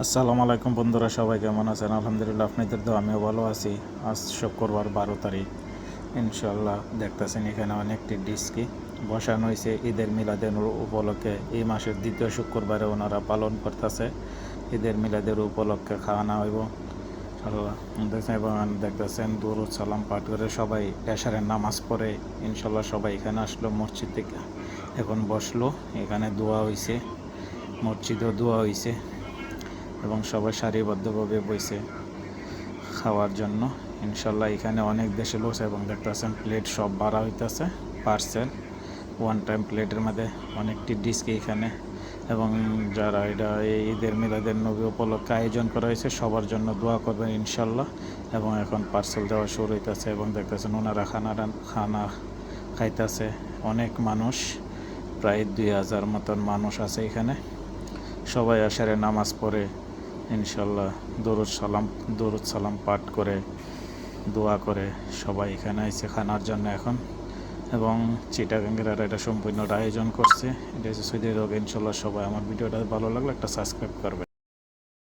আসসালামু আলাইকুম বন্ধুরা, সবাই কেমন আছেন? আলহামদুলিল্লাহ, আপনাদের তো আমিও ভালো আছি। আজ শুক্রবার 12 তারিখ। ইনশাল্লাহ দেখতেছেন এখানে অনেকটি ডিস্কি বসানো হয়েছে ঈদের মিলাদের উপলক্ষে। এই মাসের দ্বিতীয় শুক্রবারে ওনারা পালন করতেছে ঈদের মিলাদের উপলক্ষে খাওয়ানো হইব ইনশাল্লাহ। এবং দেখতেছেন দুরুদ সালাম পাঠ করে সবাই এশারের নামাজ পড়ে ইনশাল্লাহ সবাই এখানে আসলো মসজিদ থেকে। এখন বসলো, এখানে দোয়া হয়েছে, মসজিদেও দোয়া হয়েছে এবং সবাই সারিবদ্ধভাবে বসে খাওয়ার জন্য ইনশাল্লাহ। এখানে অনেক দেশে লোক এবং দেখতেছেন প্লেট সব বাড়া হইতেছে পার্সেল ওয়ান টাইম প্লেটের মধ্যে অনেকটি ডিস্ক এখানে। এবং যারা এটা এই ঈদের মিলাদের নবী উপলক্ষে আয়োজন করা হয়েছে সবার জন্য দোয়া করবেন ইনশাল্লাহ। এবং এখন পার্সেল দেওয়া শুরু হইতেছে এবং দেখতেছেন ওনারা খানা খাইতেছে। অনেক মানুষ, প্রায় 2000 মতন মানুষ আছে এখানে। সবাই আশারে নামাজ পড়ে ইনশাল্লাহ দরুদ সালাম পাঠ করে দোয়া করে সবাই এখানে এসে খানার জন্য এখন। এবং চিটাগাঙ্গের এটা সম্পূর্ণটা আয়োজন করছে। এটা হচ্ছে সৌদি আরব। ইনশাল্লাহ সবাই আমার ভিডিওটা ভালো লাগলে একটা সাবস্ক্রাইব করবে।